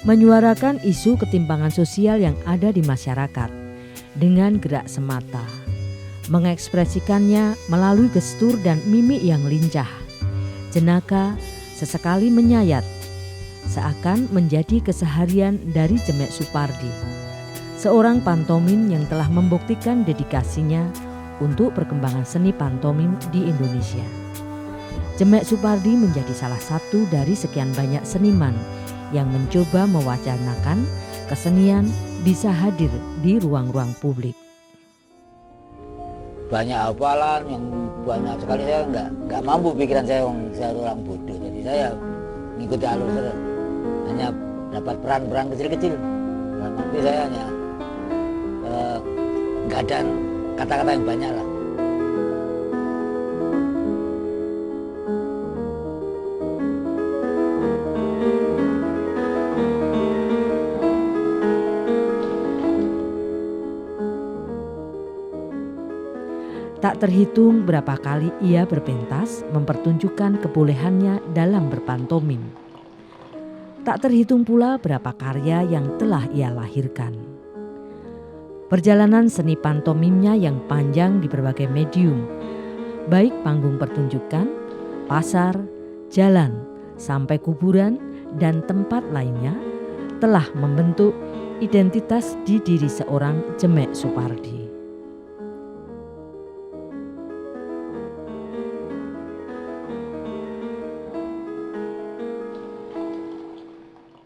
menyuarakan isu ketimpangan sosial yang ada di masyarakat dengan gerak semata, mengekspresikannya melalui gestur dan mimik yang lincah. Jenaka sesekali menyayat, seakan menjadi keseharian dari Jemek Supardi, seorang pantomim yang telah membuktikan dedikasinya untuk perkembangan seni pantomim di Indonesia. Jemek Supardi menjadi salah satu dari sekian banyak seniman yang mencoba mewacanakan kesenian bisa hadir di ruang-ruang publik. Banyak hafalan yang banyak sekali, saya nggak mampu, pikiran saya orang bodoh, jadi saya mengikuti alur terus, hanya dapat peran-peran kecil-kecil. Nanti saya hanya nggak ada kata-kata yang banyak lah. Tak terhitung berapa kali ia berpentas mempertunjukkan kebolehannya dalam berpantomim. Tak terhitung pula berapa karya yang telah ia lahirkan. Perjalanan seni pantomimnya yang panjang di berbagai medium, baik panggung pertunjukan, pasar, jalan, sampai kuburan dan tempat lainnya, telah membentuk identitas di diri seorang Jemek Supardi.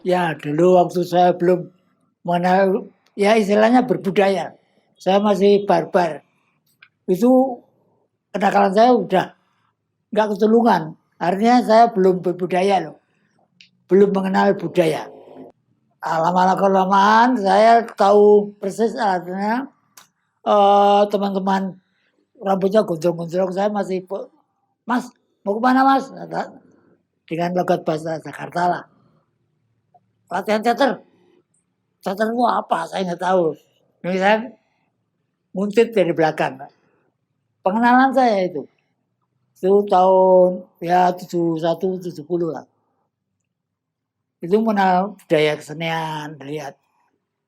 Ya, dulu waktu saya belum mengenal, ya istilahnya berbudaya, saya masih barbar. Itu kenakalan saya udah nggak ketulungan. Artinya saya belum berbudaya loh, belum mengenal budaya. Lama-lama kelamaan saya tahu persis, artinya teman-teman rambutnya gondrong-gondrong, saya masih, "Mas, mau kemana Mas?" Dengan logat bahasa Jakarta lah. "Latihan teater." "Teater itu apa?" Saya nggak tahu. Ini saya nguntit dari belakang. Pengenalan saya itu tahun ya 71, 70 lah. Itu mengenal budaya kesenian, lihat.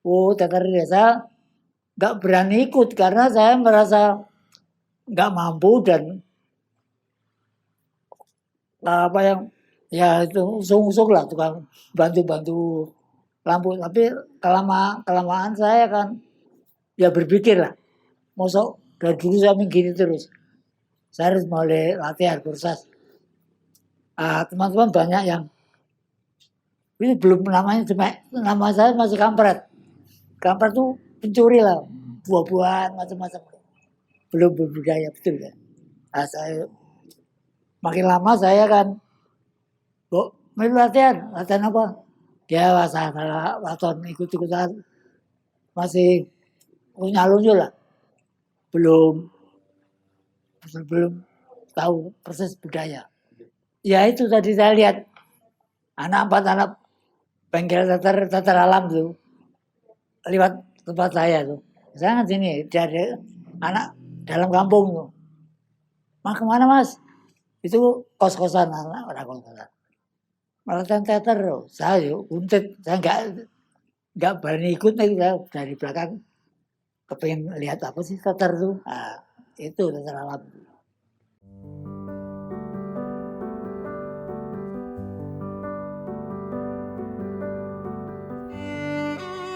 Oh, teater desa nggak berani ikut karena saya merasa nggak mampu dan apa yang ya itu usung-usung lah, tukang bantu-bantu lampu. Tapi kelamaan saya kan ya berpikir lah, mosok dari dulu saya gini terus, saya harus mulai latihan kursus. Teman-teman banyak yang ini belum namanya Jemek, nama saya masih Kampret. Kampret tuh pencuri lah, buah-buahan macam-macam, belum berbudaya betul ya. Saya makin lama saya kan, mau latihan apa? Ya salah latihan ikut-ikutan, masih lunyah-lunyah lah, belum tahu proses budaya. Ya itu tadi saya lihat empat anak bengkel teater alam tuh lewat tempat saya tuh. Saya kan sini dari anak dalam kampung tuh. "Mas kemana Mas?" Itu kos-kosan anak orang kos-kosan. Latihan teater loh. Saya yuk untit, saya nggak berani ikut nih, saya dari belakang kepengen lihat apa sih teater tuh. Itu teater alam.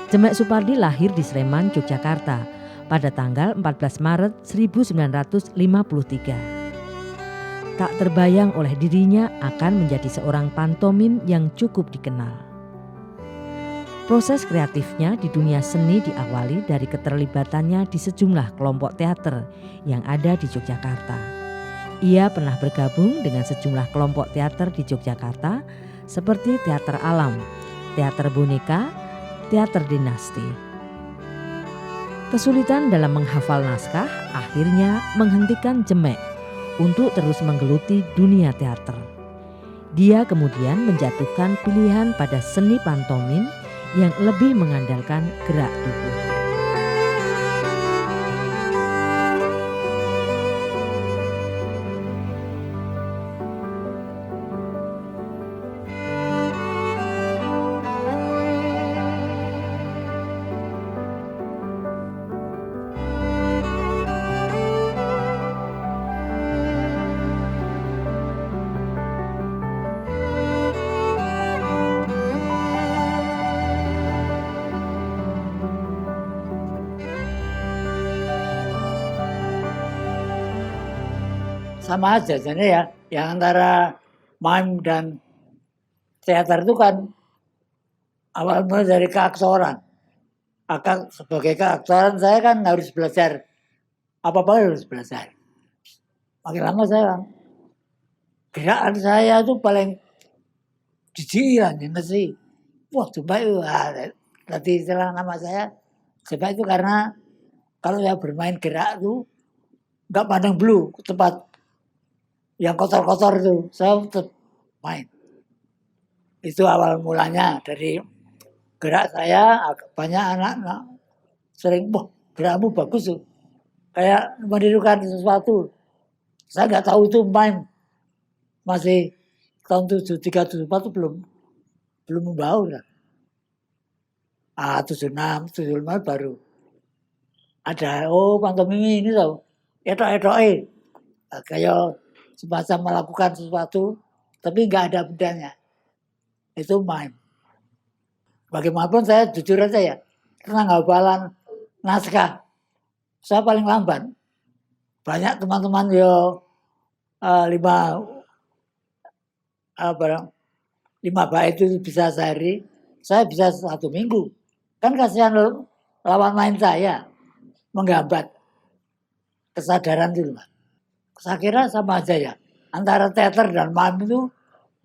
Jemek Supardi lahir di Sleman, Yogyakarta pada tanggal 14 Maret 1953. Tak terbayang oleh dirinya akan menjadi seorang pantomim yang cukup dikenal. Proses kreatifnya di dunia seni diawali dari keterlibatannya di sejumlah kelompok teater yang ada di Yogyakarta. Ia pernah bergabung dengan sejumlah kelompok teater di Yogyakarta seperti Teater Alam, Teater Boneka, Teater Dinasti. Kesulitan dalam menghafal naskah akhirnya menghentikan Jemek untuk terus menggeluti dunia teater. Dia kemudian menjatuhkan pilihan pada seni pantomim yang lebih mengandalkan gerak tubuh. sama aja. Jadi ya, yang antara mime dan teater itu kan awal mula dari keaktoran. Sebagai keaktoran saya kan harus belajar, apa-apa harus belajar. Makin lama saya gerakan saya itu paling jijikan, ya sih. Wah, coba itu, tadi istilah nama saya, coba itu karena kalau saya bermain gerak itu nggak pandang bulu, tempat yang kotor-kotor itu, saya tetap main. Itu awal mulanya dari gerak saya, banyak anak-anak sering, wah gerakmu bagus tuh, kayak menirukan sesuatu. Saya nggak tahu itu main, masih tahun 73, 74 itu belum membaur lah. 76, 75 baru ada, pantomime ini tau, etok-etoke, kayak semacam melakukan sesuatu, tapi nggak ada bedanya. Itu mime. Bagaimanapun saya jujur aja ya, tentang hafalan naskah, saya paling lamban. Banyak teman-teman lima bait itu bisa sehari, saya bisa 1 minggu. Kan kasihan lawan main saya, menggambat kesadaran itu. Saya kira sama aja ya. Antara teater dan mime itu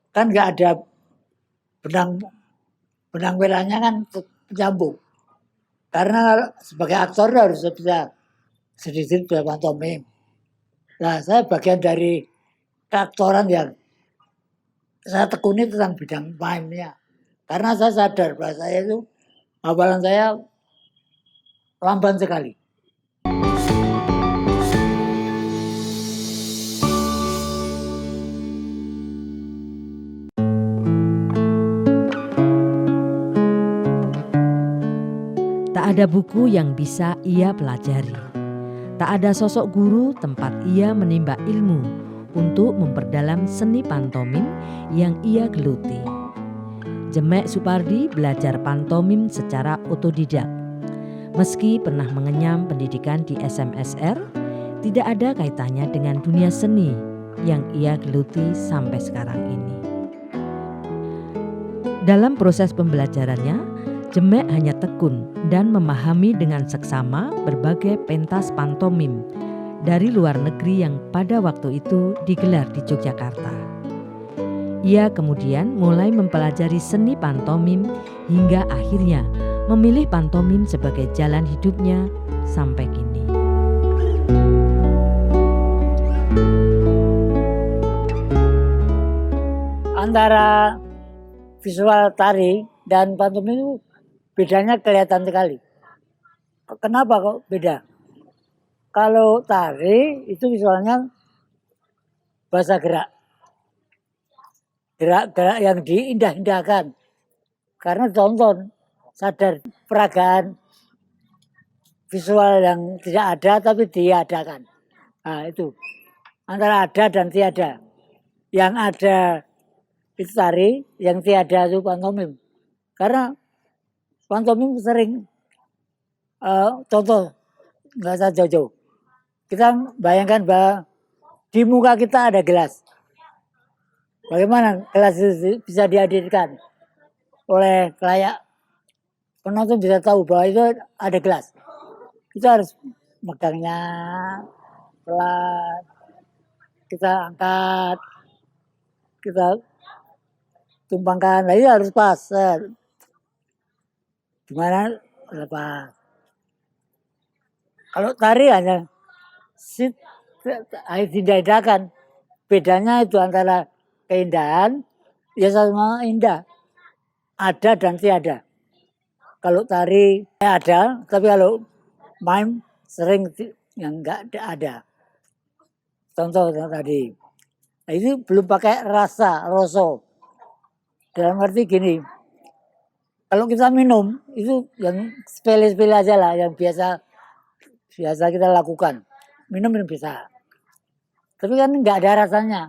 kan nggak ada benang merahnya kan nyambung. Karena sebagai aktor harus bisa sedikit pantomim. Nah, saya bagian dari keaktoran yang saya tekuni tentang bidang mime-nya. Karena saya sadar bahwa saya itu, hafalan saya lamban sekali. Tak ada buku yang bisa ia pelajari. Tak ada sosok guru tempat ia menimba ilmu untuk memperdalam seni pantomim yang ia geluti. Jemek Supardi belajar pantomim secara otodidak. Meski pernah mengenyam pendidikan di SMSR, tidak ada kaitannya dengan dunia seni yang ia geluti sampai sekarang ini. Dalam proses pembelajarannya, Jemek hanya tekun dan memahami dengan seksama berbagai pentas pantomim dari luar negeri yang pada waktu itu digelar di Yogyakarta. Ia kemudian mulai mempelajari seni pantomim hingga akhirnya memilih pantomim sebagai jalan hidupnya sampai kini. Antara visual tari dan pantomim itu bedanya kelihatan sekali. Kenapa kok beda? Kalau tari itu visualnya bahasa gerak. Gerak-gerak yang diindah-indahkan. Karena tonton, sadar peragaan visual yang tidak ada tapi diadakan. Nah itu, antara ada dan tiada. Yang ada itu tari, yang tiada itu pantomim. Karena pantomim sering, contoh, nggak usah jauh-jauh. Kita bayangkan bahwa di muka kita ada gelas. Bagaimana gelas itu bisa dihadirkan oleh kelayak? Penonton bisa tahu bahwa itu ada gelas. Kita harus megangnya pelan, kita angkat, kita tumpangkan. Nah itu harus pas. Gimana? Lepas. Kalau tari hanya tidak. Bedanya itu antara keindahan ya sama indah, ada dan tiada. Kalau tari ada, tapi kalau mime sering yang enggak ada. Contoh tadi, nah, itu belum pakai rasa. Dalam arti gini, kalau kita minum itu yang sepele-sepele aja lah, yang biasa kita lakukan. Minum bisa. Tapi kan nggak ada rasanya.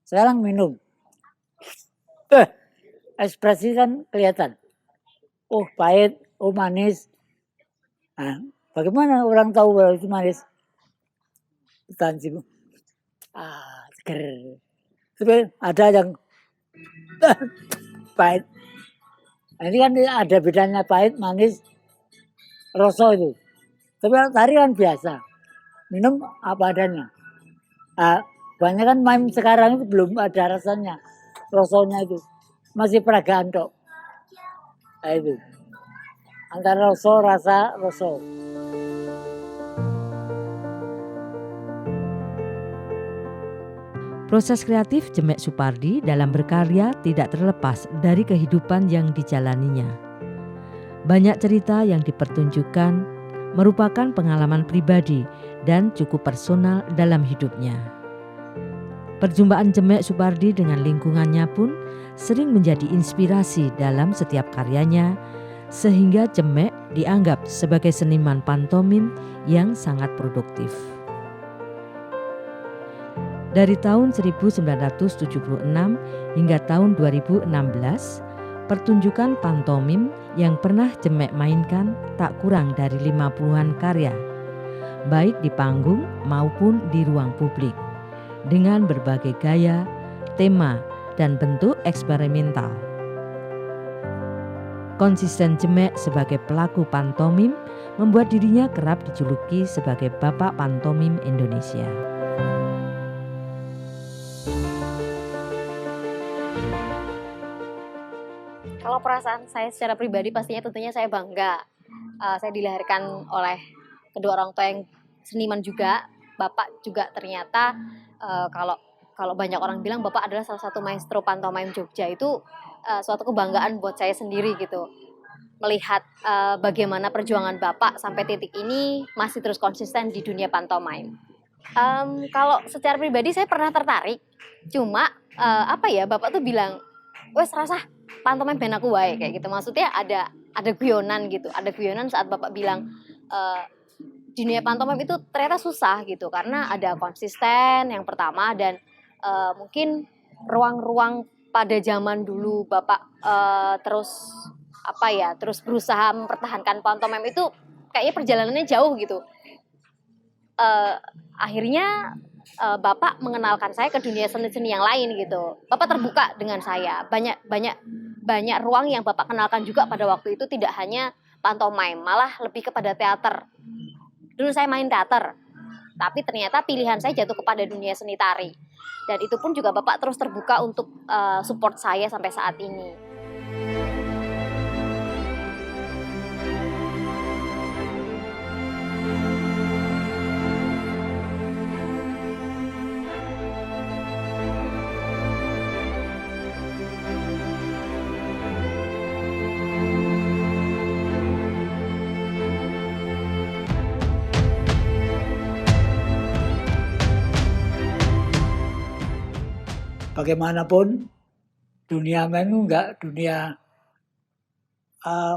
Sekarang minum. Ekspresi kan kelihatan. Oh pahit, oh manis. Nah, bagaimana orang tahu bahwa itu manis? Seger. Tapi ada yang pahit. Nah, ini kan ada bedanya pahit, manis, rasa itu. Tapi kalau tari kan biasa, minum apa adanya. Banyak kan main sekarang itu belum ada rasanya, rasanya itu masih peragaan tok. Nah, itu antara rasa. Proses kreatif Jemek Supardi dalam berkarya tidak terlepas dari kehidupan yang dijalaninya. Banyak cerita yang dipertunjukkan merupakan pengalaman pribadi dan cukup personal dalam hidupnya. Perjumpaan Jemek Supardi dengan lingkungannya pun sering menjadi inspirasi dalam setiap karyanya, sehingga Jemek dianggap sebagai seniman pantomim yang sangat produktif. Dari tahun 1976 hingga tahun 2016, pertunjukan pantomim yang pernah Jemek mainkan tak kurang dari 50-an karya, baik di panggung maupun di ruang publik, dengan berbagai gaya, tema, dan bentuk eksperimental. Konsisten Jemek sebagai pelaku pantomim membuat dirinya kerap dijuluki sebagai Bapak Pantomim Indonesia. Kalau perasaan saya secara pribadi pastinya tentunya saya bangga. Saya dilahirkan oleh kedua orang tua yang seniman juga. Bapak juga ternyata kalau banyak orang bilang Bapak adalah salah satu maestro pantomim Jogja, itu suatu kebanggaan buat saya sendiri gitu. Melihat bagaimana perjuangan Bapak sampai titik ini masih terus konsisten di dunia pantomim. Kalau secara pribadi saya pernah tertarik, cuma Bapak tuh bilang, wes rasah pantomim ben aku wae, kayak gitu. Maksudnya ada guyonan gitu, ada guyonan saat Bapak bilang dunia pantomim itu ternyata susah gitu, karena ada konsisten yang pertama, dan mungkin ruang-ruang pada zaman dulu Bapak terus berusaha mempertahankan pantomim itu kayaknya perjalanannya jauh gitu. Akhirnya Bapak mengenalkan saya ke dunia seni-seni yang lain gitu. Bapak terbuka dengan saya. Banyak ruang yang Bapak kenalkan juga pada waktu itu, tidak hanya pantomim, malah lebih kepada teater. Dulu saya main teater, tapi ternyata pilihan saya jatuh kepada dunia seni tari. Dan itu pun juga Bapak terus terbuka untuk support saya sampai saat ini. Bagaimanapun dunia main itu enggak dunia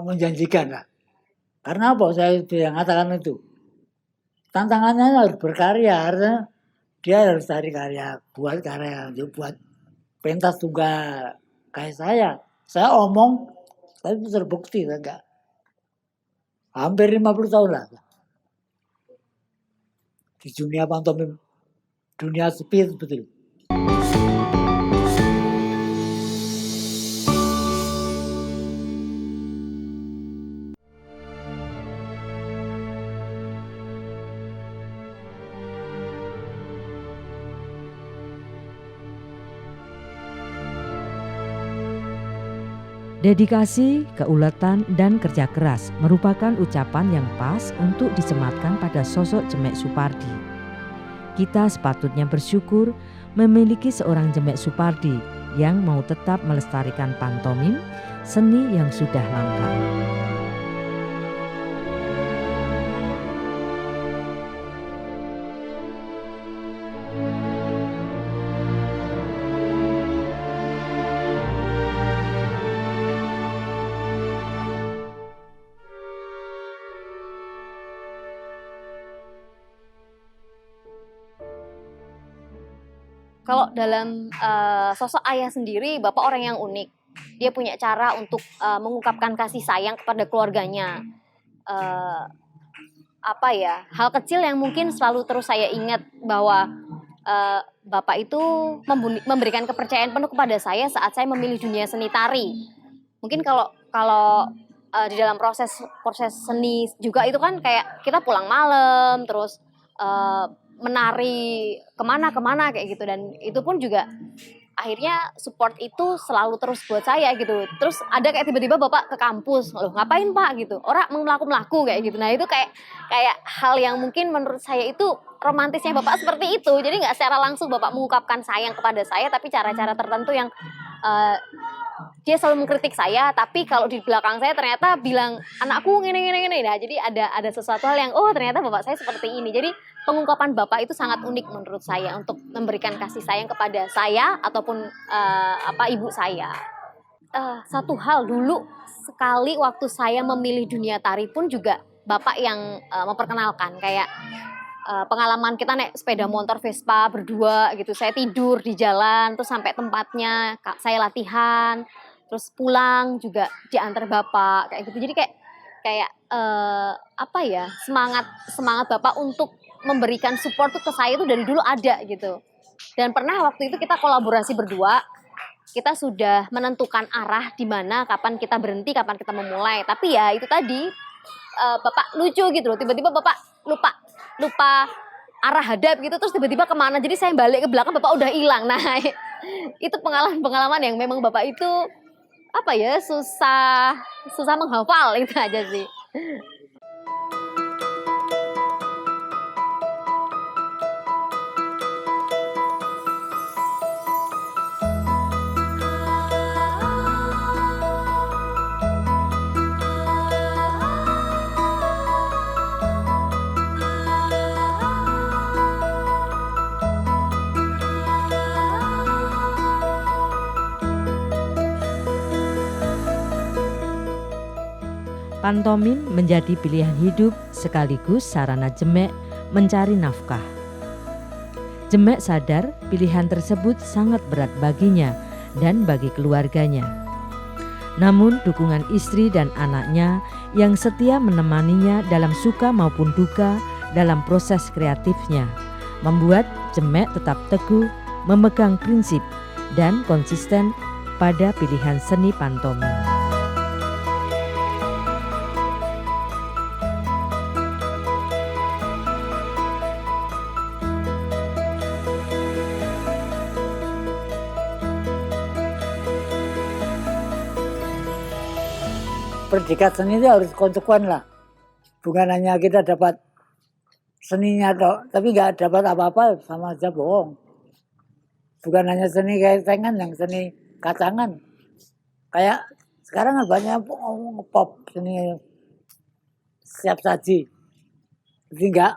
menjanjikan lah. Karena apa saya yang katakan itu? Tantangannya harus berkarya, artinya dia harus cari karya, buat pentas tunggal. Kayak saya omong, tapi terbukti enggak. Hampir 50 tahun lah di dunia pantomim, dunia sepi betul. Dedikasi, keuletan, dan kerja keras merupakan ucapan yang pas untuk disematkan pada sosok Jemek Supardi. Kita sepatutnya bersyukur memiliki seorang Jemek Supardi yang mau tetap melestarikan pantomim, seni yang sudah langka. Kalau dalam sosok ayah sendiri, Bapak orang yang unik. Dia punya cara untuk mengungkapkan kasih sayang kepada keluarganya. Hal kecil yang mungkin selalu terus saya ingat bahwa Bapak itu memberikan kepercayaan penuh kepada saya saat saya memilih dunia seni tari. Mungkin kalau kalau di dalam proses seni juga itu kan kayak kita pulang malam terus menari kemana kayak gitu, dan itu pun juga akhirnya support itu selalu terus buat saya gitu. Terus ada kayak tiba-tiba bapak ke kampus, loh ngapain pak gitu, orang melaku kayak gitu. Nah itu kayak hal yang mungkin menurut saya itu romantisnya bapak seperti itu. Jadi nggak secara langsung bapak mengungkapkan sayang kepada saya, tapi cara-cara tertentu yang dia selalu mengkritik saya, tapi kalau di belakang saya ternyata bilang anakku gini. Nah jadi ada sesuatu hal yang ternyata bapak saya seperti ini. Jadi pengungkapan bapak itu sangat unik menurut saya untuk memberikan kasih sayang kepada saya ataupun ibu saya. Satu hal dulu sekali waktu saya memilih dunia tari pun juga bapak yang memperkenalkan, kayak pengalaman kita naik sepeda motor Vespa berdua gitu. Saya tidur di jalan terus sampai tempatnya saya latihan, terus pulang juga diantar bapak kayak gitu. Jadi kayak semangat bapak untuk memberikan support tuh ke saya tuh dari dulu ada gitu. Dan pernah waktu itu kita kolaborasi berdua, kita sudah menentukan arah di mana, kapan kita berhenti, kapan kita memulai. Tapi ya itu tadi bapak lucu gitu loh, tiba-tiba bapak lupa arah hadap gitu, terus tiba-tiba kemana, jadi saya balik ke belakang bapak udah hilang. Nah itu pengalaman yang memang bapak itu susah menghafal, itu aja sih. Pantomim menjadi pilihan hidup sekaligus sarana Jemek mencari nafkah. Jemek sadar pilihan tersebut sangat berat baginya dan bagi keluarganya. Namun dukungan istri dan anaknya yang setia menemaninya dalam suka maupun duka dalam proses kreatifnya membuat Jemek tetap teguh memegang prinsip dan konsisten pada pilihan seni pantomim. Predikat seni itu harus konsekuen lah. Bukan hanya kita dapat seninya tapi nggak dapat apa-apa, sama aja bohong. Bukan hanya seni ketengan, yang seni kacangan. Kayak sekarang banyak pop, seni siap saji. Jadi nggak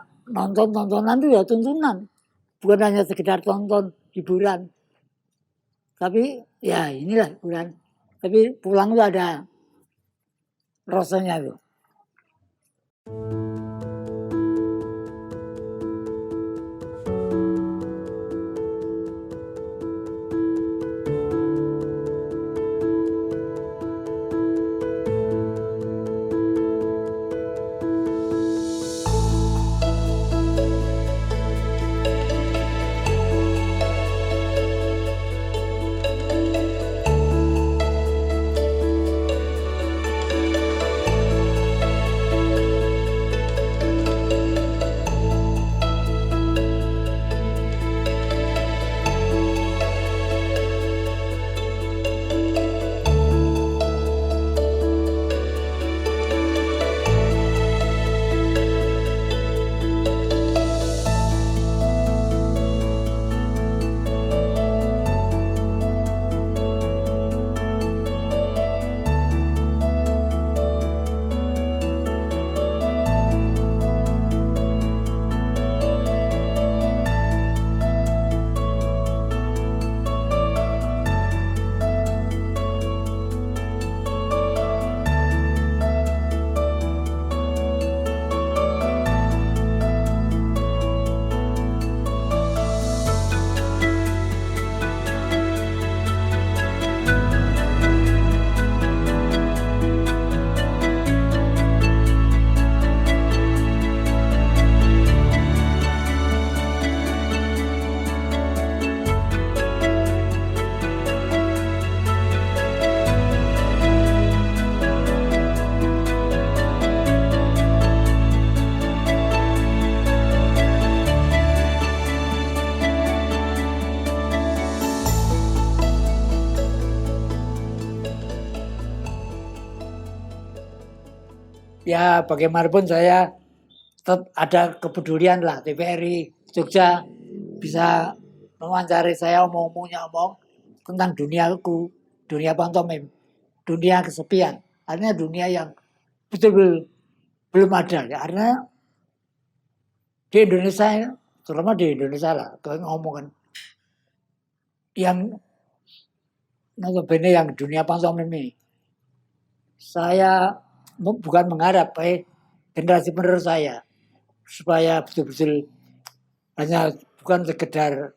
tontonan itu ya tuntunan. Bukan hanya sekedar tonton hiburan. Tapi ya inilah hiburan. Tapi pulang itu ada rasanya tuh. ya bagaimanapun saya tetap ada kepedulian lah, TVRI Jogja bisa mewawancari saya, omong tentang duniaku, dunia pantomim, dunia kesepian. Artinya dunia yang betul-betul belum ada ya, karena di Indonesia, terutama di Indonesia lah, kalau ngomongin yang notabene yang dunia pantomim ini, saya bukan mengharap generasi penerus saya supaya betul-betul hanya bukan sekedar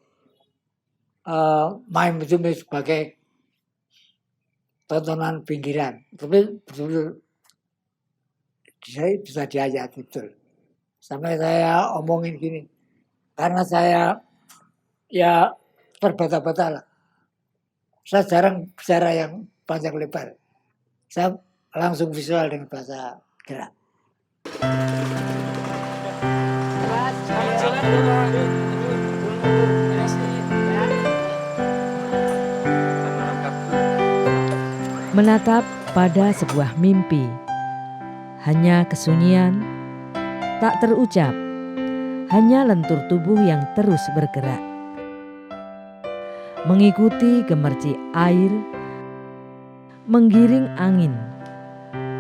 main itu sebagai tontonan pinggiran, tapi betul-betul bisa diajak betul. Sampai saya omongin gini, karena saya ya terbata-bata lah. Saya jarang bicara yang panjang lebar. Saya langsung visual dengan bahasa gerak. Menatap pada sebuah mimpi, hanya kesunyian, tak terucap, hanya lentur tubuh yang terus bergerak. Mengikuti gemercik air, menggiring angin,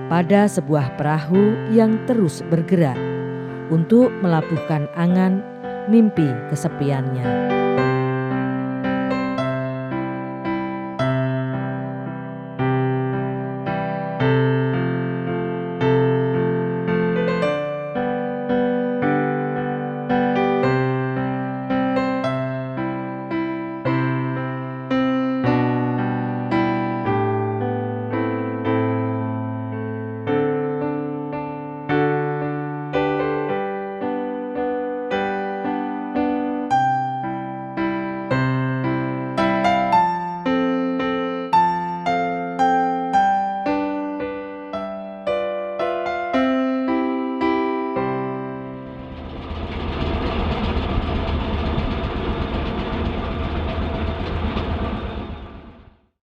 pada sebuah perahu yang terus bergerak untuk melabuhkan angan mimpi kesepiannya.